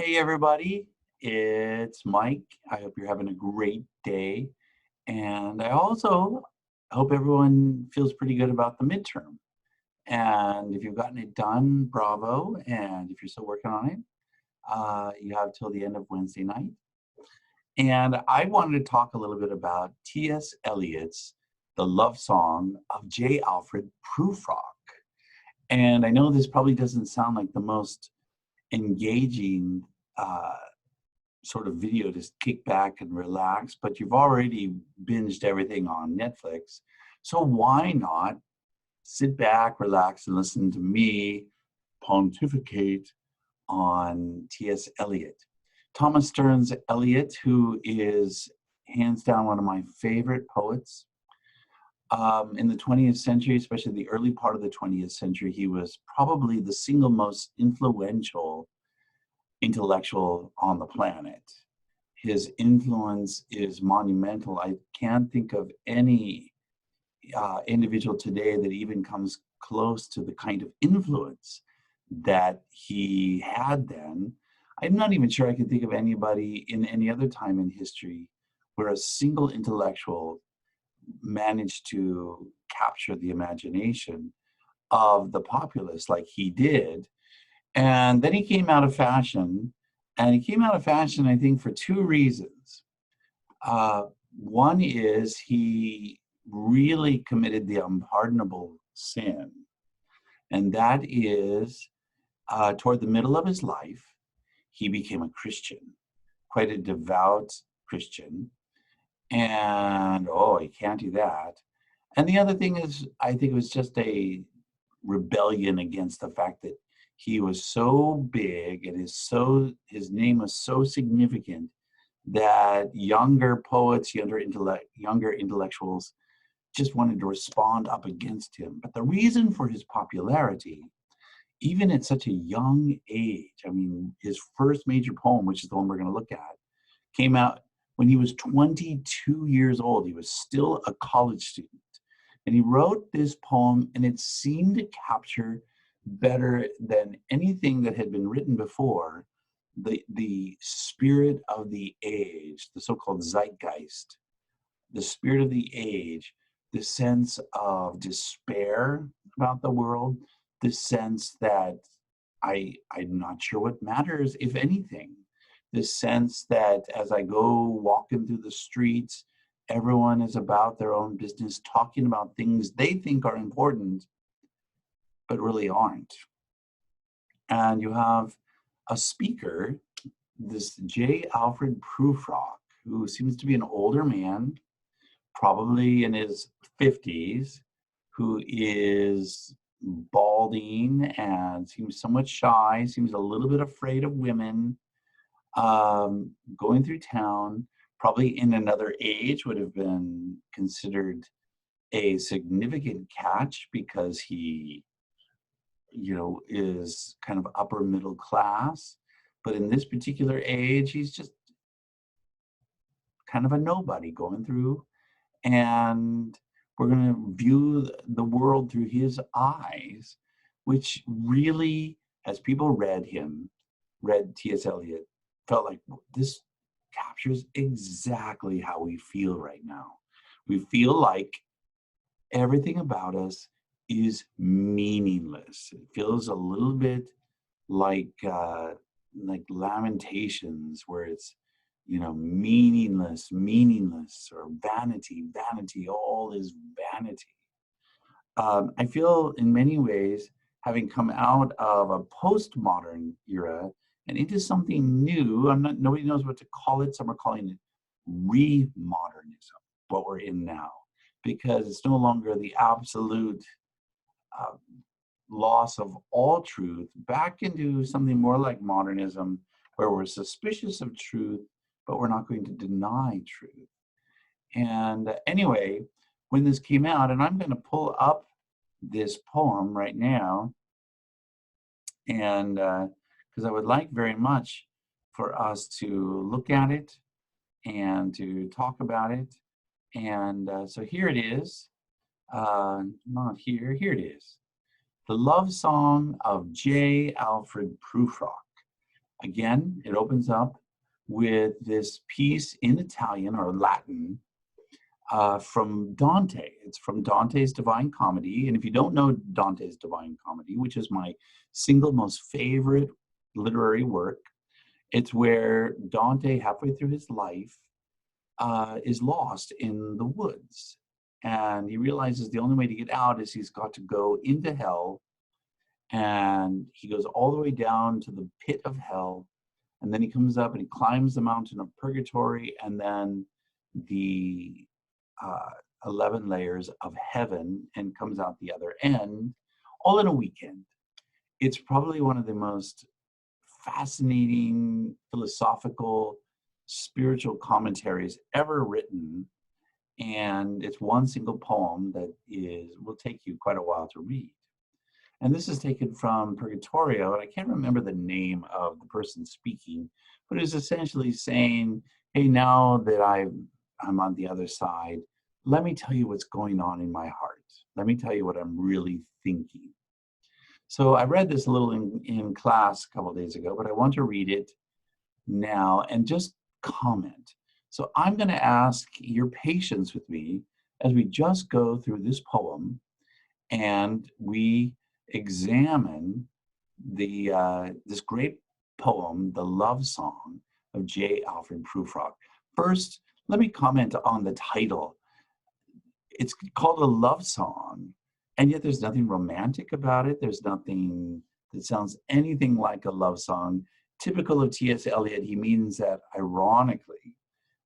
Hey everybody, it's Mike. I hope you're having a great day. And I also hope everyone feels pretty good about the midterm. And if you've gotten it done, bravo. And if you're still working on it, you have till the end of Wednesday night. And I wanted to talk a little bit about T.S. Eliot's The Love Song of J. Alfred Prufrock. And I know this probably doesn't sound like the most engaging sort of video to kick back and relax, but you've already binged everything on Netflix. So why not sit back, relax, and listen to me pontificate on T.S. Eliot. Thomas Stearns Eliot, who is hands down one of my favorite poets. In the 20th century, especially the early part of the 20th century, he was probably the single most influential intellectual on the planet. His influence is monumental. I can't think of any individual today that even comes close to the kind of influence that he had then. I'm not even sure I can think of anybody in any other time in history where a single intellectual managed to capture the imagination of the populace like he did. And then he came out of fashion, and he came out of fashion, I think, for two reasons. One is he really committed the unpardonable sin, and that is toward the middle of his life, he became a Christian, quite a devout Christian, and he can't do that. And the other thing is, I think it was just a rebellion against the fact that he was so big and his name was so significant that younger poets, younger intellectuals just wanted to respond up against him. But the reason for his popularity, even at such a young age, I mean, his first major poem, which is the one we're going to look at, came out when he was 22 years old. He was still a college student. And he wrote this poem, and it seemed to capture better than anything that had been written before the spirit of the age, the so-called zeitgeist, the spirit of the age, the sense of despair about the world, the sense that I'm not sure what matters, if anything, the sense that as I go walking through the streets, everyone is about their own business, talking about things they think are important, but really aren't. And you have a speaker, this J. Alfred Prufrock, who seems to be an older man, probably in his 50s, who is balding and seems somewhat shy, seems a little bit afraid of women, going through town, probably in another age would have been considered a significant catch because he, is kind of upper middle class. But in this particular age, he's just kind of a nobody going through. And we're going to view the world through his eyes, which really, as people read T.S. Eliot, felt like this captures exactly how we feel right now. We feel like everything about us is meaningless. It feels a little bit like Lamentations, where it's meaningless, or vanity, all is vanity. I feel in many ways, having come out of a postmodern era and into something new, nobody knows what to call it. Some are calling it re-modernism, what we're in now, because it's no longer the absolute loss of all truth, back into something more like modernism, where we're suspicious of truth, but we're not going to deny truth. And anyway, when this came out, and I'm going to pull up this poem right now, and because I would like very much for us to look at it and to talk about it. And so here it is. Not here, here it is. The Love Song of J. Alfred Prufrock. Again, it opens up with this piece in Italian or Latin from Dante. It's from Dante's Divine Comedy. And if you don't know Dante's Divine Comedy, which is my single most favorite literary work, it's where Dante, halfway through his life, is lost in the woods. And he realizes the only way to get out is he's got to go into hell. And he goes all the way down to the pit of hell. And then he comes up and he climbs the mountain of purgatory, and then the 11 layers of heaven, and comes out the other end, all in a weekend. It's probably one of the most fascinating philosophical, spiritual commentaries ever written. And it's one single poem that will take you quite a while to read. And this is taken from Purgatorio, and I can't remember the name of the person speaking, but it's essentially saying, hey, now that I'm on the other side, let me tell you what's going on in my heart. Let me tell you what I'm really thinking. So I read this a little in class a couple of days ago, but I want to read it now and just comment. So I'm going to ask your patience with me as we just go through this poem and we examine this great poem, The Love Song of J. Alfred Prufrock. First, let me comment on the title. It's called a love song, and yet there's nothing romantic about it. There's nothing that sounds anything like a love song. Typical of T.S. Eliot, he means that ironically,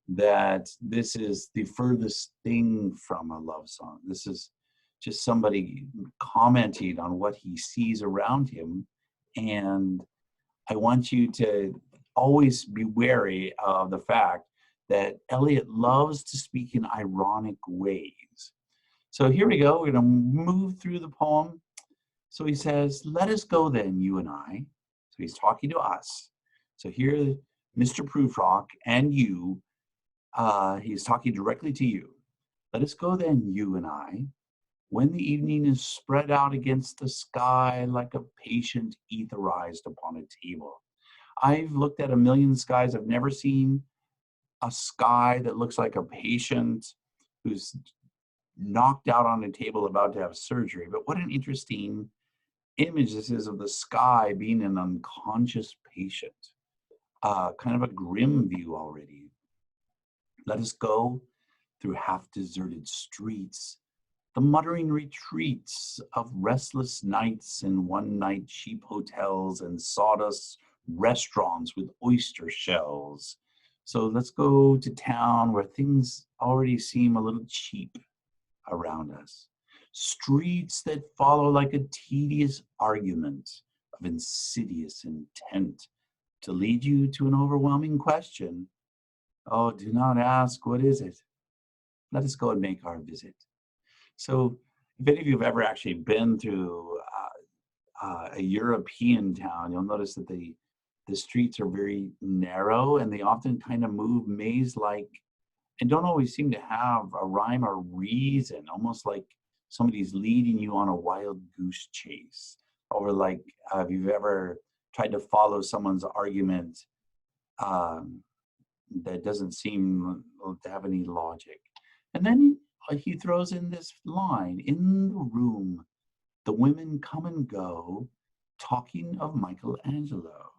that this is the furthest thing from a love song. This is just somebody commenting on what he sees around him. And I want you to always be wary of the fact that Eliot loves to speak in ironic ways. So here we go. We're going to move through the poem. So he says, let us go then, you and I. So he's talking to us. So here, Mr. Prufrock and you, he's talking directly to you. Let us go then, you and I, when the evening is spread out against the sky like a patient etherized upon a table. I've looked at a million skies. I've never seen a sky that looks like a patient who's knocked out on a table about to have surgery. But what an interesting image this is of the sky being an unconscious patient. Kind of a grim view already. Let us go through half-deserted streets, the muttering retreats of restless nights and one-night cheap hotels and sawdust restaurants with oyster shells. So let's go to town where things already seem a little cheap around us. Streets that follow like a tedious argument of insidious intent to lead you to an overwhelming question. Oh, do not ask, what is it? Let us go and make our visit. So if any of you have ever actually been through a European town, you'll notice that the streets are very narrow and they often kind of move maze-like and don't always seem to have a rhyme or reason, almost like somebody's leading you on a wild goose chase. Or like if you've ever tried to follow someone's argument that doesn't seem to have any logic. And then he throws in this line, in the room, the women come and go, talking of Michelangelo.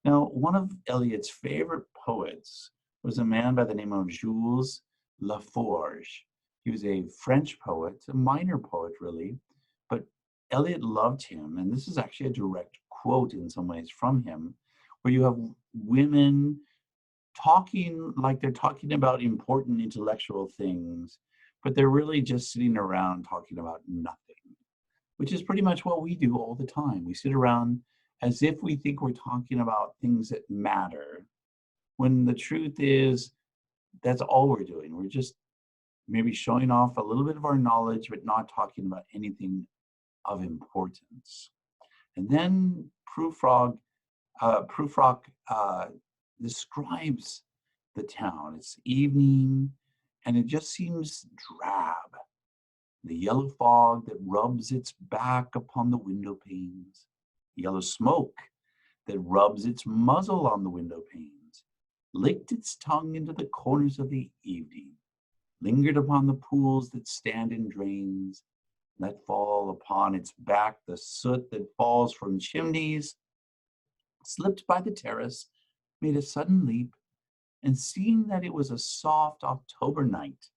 Now, one of Eliot's favorite poets was a man by the name of Jules Laforge. He was a French poet, a minor poet really, but Eliot loved him. And this is actually a direct quote in some ways from him, where you have women talking like they're talking about important intellectual things, but they're really just sitting around talking about nothing, which is pretty much what we do all the time. We sit around as if we think we're talking about things that matter, when the truth is that's all we're doing. We're just maybe showing off a little bit of our knowledge, but not talking about anything of importance. And then Prufrock describes the town. It's evening, and it just seems drab. The yellow fog that rubs its back upon the window panes, yellow smoke that rubs its muzzle on the window panes, licked its tongue into the corners of the evening, lingered upon the pools that stand in drains, let fall upon its back the soot that falls from chimneys, slipped by the terrace, made a sudden leap, and seeing that it was a soft October night,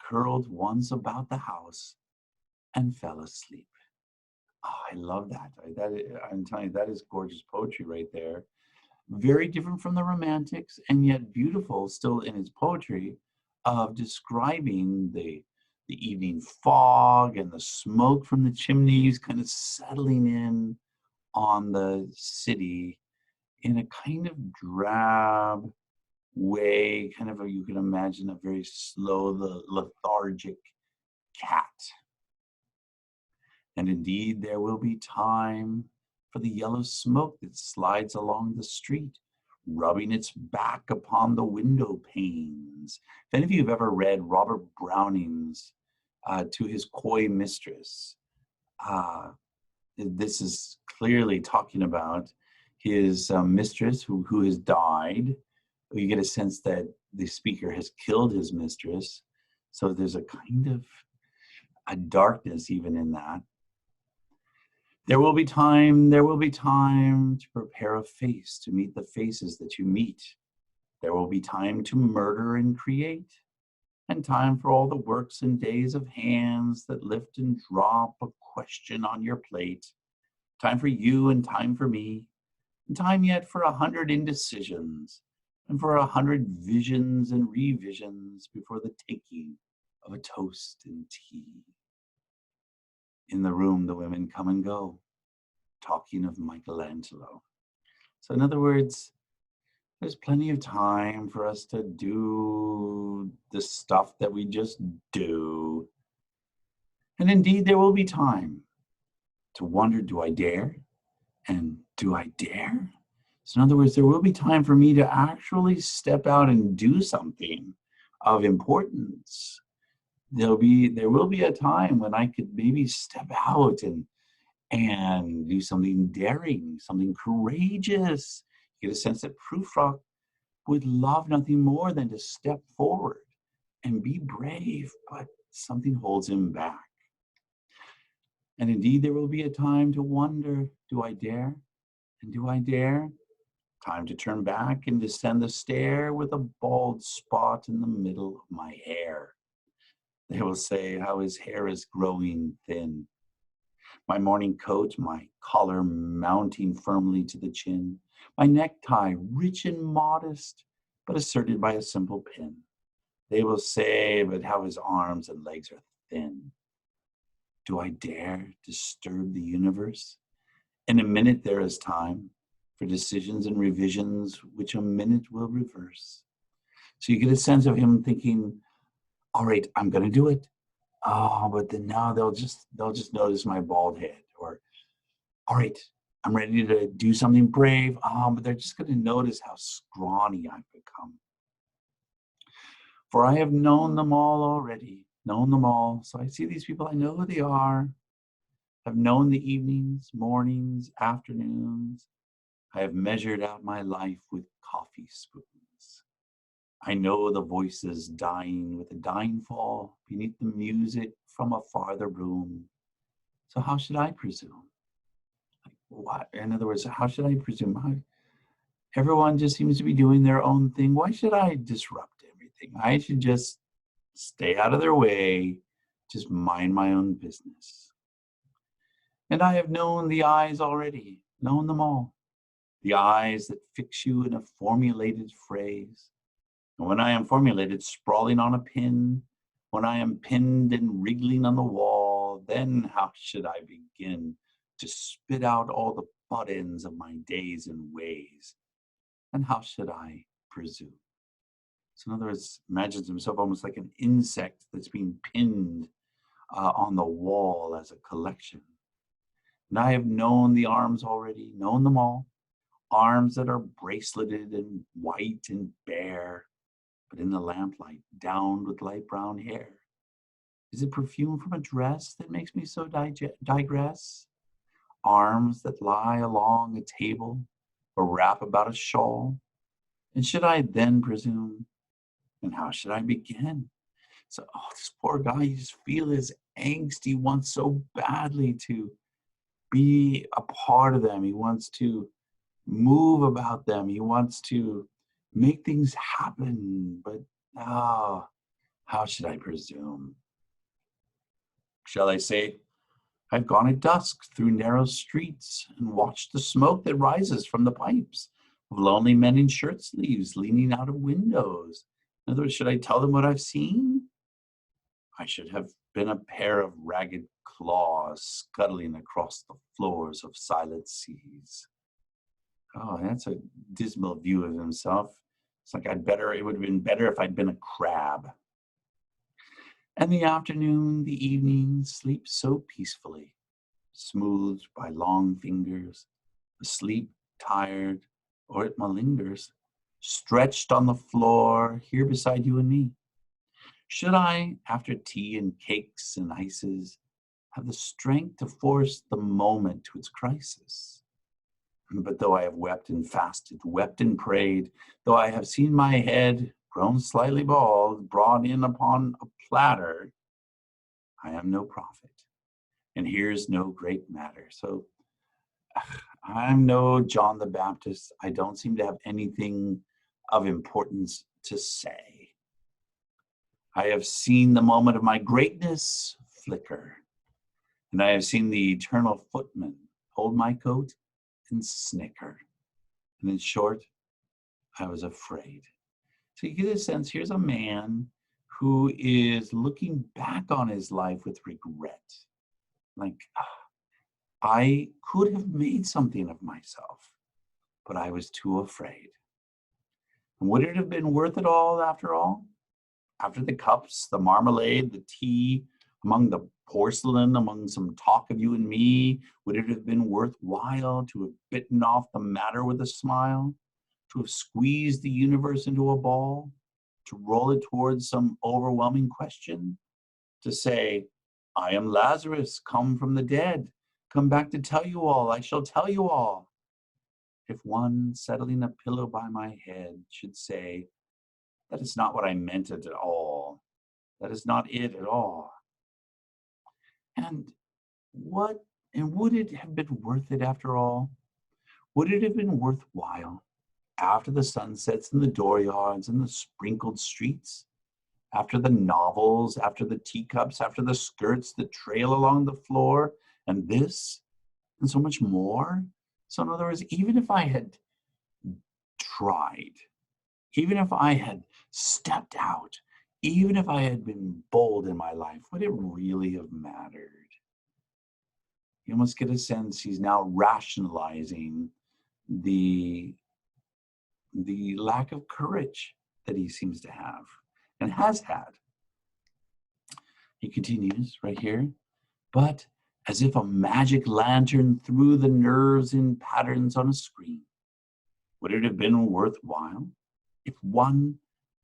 curled once about the house and fell asleep. Oh, I love that. I'm telling you, that is gorgeous poetry right there. Very different from the Romantics, and yet beautiful still in its poetry of describing the evening fog and the smoke from the chimneys kind of settling in on the city in a kind of drab way, kind of you can imagine a very slow, lethargic cat. And indeed, there will be time for the yellow smoke that slides along the street, rubbing its back upon the window panes. If any of you have ever read Robert Browning's To His Coy Mistress, this is clearly talking about his mistress who has died. You get a sense that the speaker has killed his mistress. So there's a kind of a darkness even in that. There will be time to prepare a face to meet the faces that you meet. There will be time to murder and create, and time for all the works and days of hands that lift and drop a question on your plate. Time for you and time for me, and time yet for 100 indecisions, and for 100 visions and revisions before the taking of a toast and tea. In the room, the women come and go, talking of Michelangelo. So in other words, there's plenty of time for us to do the stuff that we just do. And indeed, there will be time to wonder, do I dare? And do I dare? So in other words, there will be time for me to actually step out and do something of importance. There will be a time when I could maybe step out and do something daring, something courageous. You get a sense that Prufrock would love nothing more than to step forward and be brave, but something holds him back. And indeed, there will be a time to wonder, do I dare? And do I dare? Time to turn back and descend the stair with a bald spot in the middle of my hair. They will say how his hair is growing thin. My morning coat, my collar mounting firmly to the chin, my necktie rich and modest, but asserted by a simple pin. They will say, but how his arms and legs are thin. Do I dare disturb the universe? In a minute there is time for decisions and revisions, which a minute will reverse. So you get a sense of him thinking, all right, I'm going to do it. Oh, but then now they'll just notice my bald head. Or, all right, I'm ready to do something brave. But they're just going to notice how scrawny I've become. For I have known them all already, known them all. So I see these people, I know who they are. I've known the evenings, mornings, afternoons. I have measured out my life with coffee spoons. I know the voices dying with a dying fall beneath the music from a farther room. So how should I presume? Like, what? In other words, how should I presume? Everyone just seems to be doing their own thing. Why should I disrupt everything? I should just stay out of their way, just mind my own business. And I have known the eyes already, known them all. The eyes that fix you in a formulated phrase. And when I am formulated, sprawling on a pin, when I am pinned and wriggling on the wall, then how should I begin to spit out all the butt ends of my days and ways? And how should I presume? So in other words, imagines himself almost like an insect that's being pinned on the wall as a collection. And I have known the arms already, known them all. Arms that are braceleted and white and bare, but in the lamplight, downed with light brown hair. Is it perfume from a dress that makes me so digress? Arms that lie along a table, or wrap about a shawl? And should I then presume? And how should I begin? So, oh, this poor guy, you just feel his angst. He wants so badly to be a part of them. He wants to move about them. He wants to make things happen. But, oh, how should I presume? Shall I say, I've gone at dusk through narrow streets and watched the smoke that rises from the pipes of lonely men in shirt sleeves leaning out of windows. In other words, should I tell them what I've seen? I should have been a pair of ragged claws scuttling across the floors of silent seas. Oh, that's a dismal view of himself. It's like it would have been better if I'd been a crab. And the afternoon, the evening sleeps so peacefully, smoothed by long fingers, asleep, tired, or it malingers, stretched on the floor here beside you and me. Should I, after tea and cakes and ices, have the strength to force the moment to its crisis? But though I have wept and fasted, wept and prayed, though I have seen my head, grown slightly bald, brought in upon a platter, I am no prophet, and here's no great matter. So I'm no John the Baptist. I don't seem to have anything of importance to say. I have seen the moment of my greatness flicker, and I have seen the eternal footman hold my coat and snicker. And in short, I was afraid. So you get a sense, here's a man who is looking back on his life with regret. Like, I could have made something of myself, but I was too afraid. And would it have been worth it all after all? After the cups, the marmalade, the tea, among the porcelain, among some talk of you and me, would it have been worthwhile to have bitten off the matter with a smile, to have squeezed the universe into a ball, to roll it towards some overwhelming question, to say, I am Lazarus, come from the dead, come back to tell you all, I shall tell you all. If one settling a pillow by my head should say, that is not what I meant at all. That is not it at all. And would it have been worth it after all? Would it have been worthwhile after the sunsets in the dooryards and the sprinkled streets? After the novels, after the teacups, after the skirts that trail along the floor, and this, and so much more? So in other words, even if I had tried, even if I had stepped out, even if I had been bold in my life, would it really have mattered? You almost get a sense he's now rationalizing the lack of courage that he seems to have and has had. He continues right here, but as if a magic lantern threw the nerves in patterns on a screen, would it have been worthwhile if one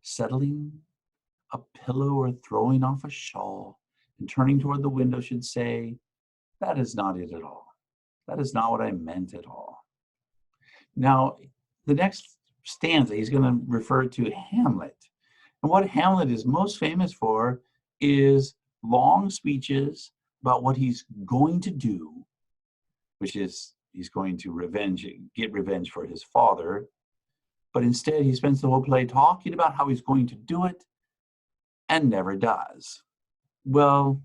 settling a pillow or throwing off a shawl and turning toward the window should say, that is not it at all. That is not what I meant at all. Now, the next stanza, he's going to refer to Hamlet. And what Hamlet is most famous for is long speeches about what he's going to do, which is he's going to get revenge for his father. But instead, he spends the whole play talking about how he's going to do it and never does. Well,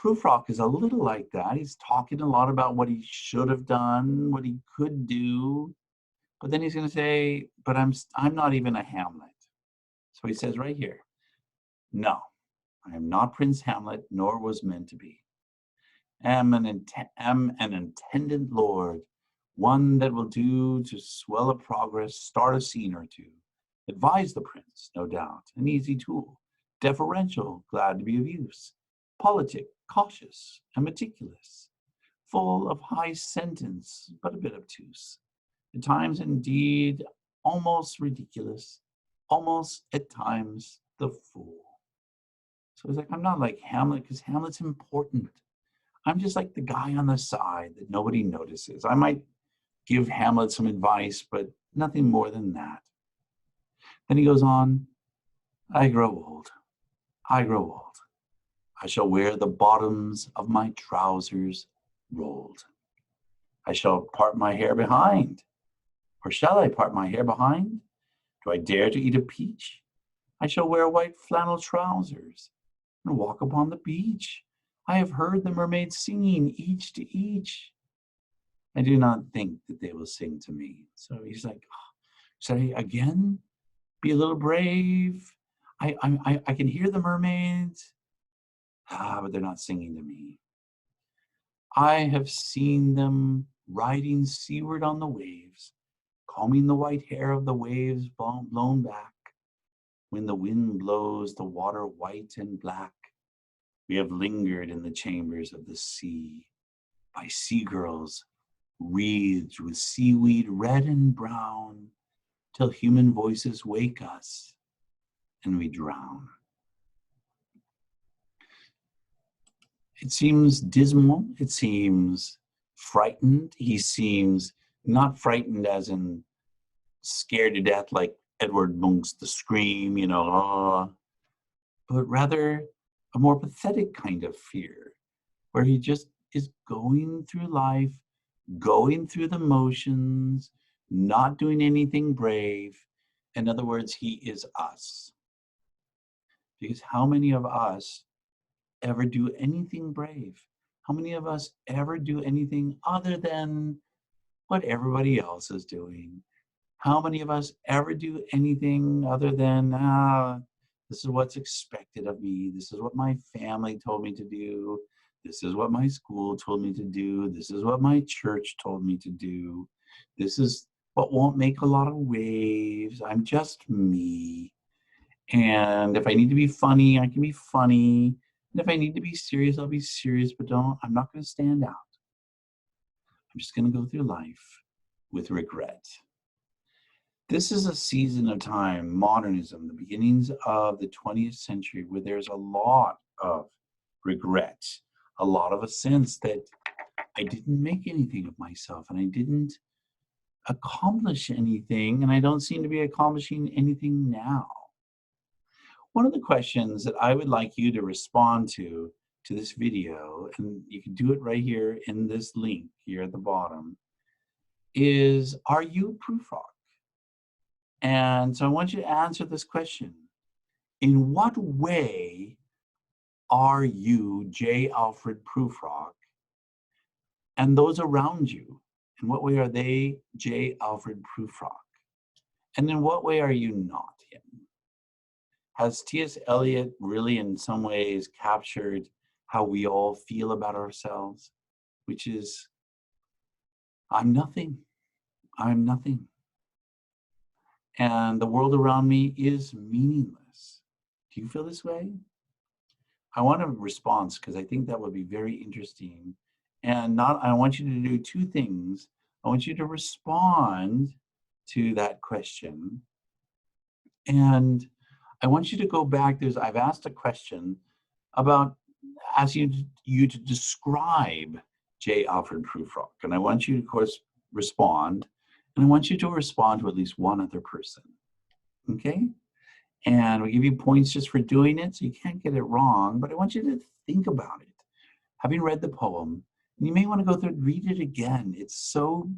Prufrock is a little like that. He's talking a lot about what he should have done, what he could do, but then he's going to say, but I'm not even a Hamlet. So he says right here, no, I am not Prince Hamlet, nor was meant to be. Am an intendant lord, one that will do to swell a progress, start a scene or two. Advise the prince, no doubt, an easy tool, deferential, glad to be of use, politic, cautious, and meticulous, full of high sentence, but a bit obtuse. At times, indeed, almost ridiculous, almost at times the fool. So he's like, I'm not like Hamlet because Hamlet's important. I'm just like the guy on the side that nobody notices. I might give Hamlet some advice, but nothing more than that. Then he goes on, I grow old. I grow old. I shall wear the bottoms of my trousers rolled. I shall part my hair behind. Or shall I part my hair behind? Do I dare to eat a peach? I shall wear white flannel trousers and walk upon the beach. I have heard the mermaids singing each to each. I do not think that they will sing to me. So he's like, oh, should I again be a little brave? I can hear the mermaids, but they're not singing to me. I have seen them riding seaward on the waves, combing the white hair of the waves blown back. When the wind blows the water white and black, we have lingered in the chambers of the sea, by sea girls wreathed with seaweed red and brown, till human voices wake us and we drown. It seems dismal. It seems frightened. He seems not frightened as in scared to death like Edward Munch's The Scream, but rather a more pathetic kind of fear, where he just is going through life, going through the motions, not doing anything brave. In other words, he is us. Because how many of us ever do anything brave? How many of us ever do anything other than what everybody else is doing? How many of us ever do anything other than, this is what's expected of me. This is what my family told me to do. This is what my school told me to do. This is what my church told me to do. This is what won't make a lot of waves. I'm just me. And if I need to be funny, I can be funny. And if I need to be serious, I'll be serious, but I'm not going to stand out. I'm just going to go through life with regret. This is a season of time, modernism, the beginnings of the 20th century, where there's a lot of regret, a lot of a sense that I didn't make anything of myself and I didn't accomplish anything, and I don't seem to be accomplishing anything now. One of the questions that I would like you to respond to this video, and you can do it right here in this link here at the bottom, is, are you Prufrock? And so I want you to answer this question. In what way are you J. Alfred Prufrock and those around you? In what way are they J. Alfred Prufrock? And in what way are you not him? Has T.S. Eliot really in some ways captured how we all feel about ourselves? Which is, I'm nothing. I'm nothing. And the world around me is meaningless. Do you feel this way? I want a response because I think that would be very interesting. And I want you to do two things. I want you to respond to that question. And I want you to go back. I've asked a question about asking you to describe J. Alfred Prufrock. And I want you to, of course, respond. And I want you to respond to at least one other person. Okay? And we give you points just for doing it, so you can't get it wrong. But I want you to think about it. Having read the poem, and you may want to go through and read it again. It's so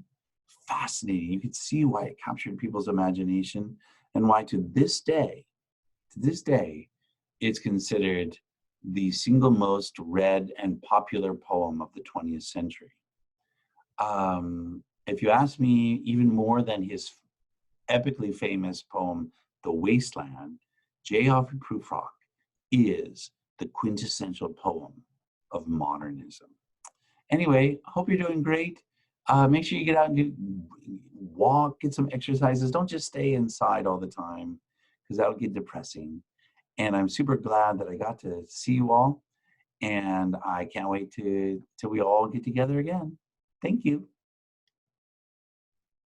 fascinating. You can see why it captured people's imagination and why to this day, it's considered the single most read and popular poem of the 20th century. If you ask me, even more than his epically famous poem, The Wasteland, J. Alfred Prufrock is the quintessential poem of modernism. Anyway, I hope you're doing great. Make sure you get out and walk, get some exercises. Don't just stay inside all the time, because that'll get depressing. And I'm super glad that I got to see you all. And I can't wait till we all get together again. Thank you.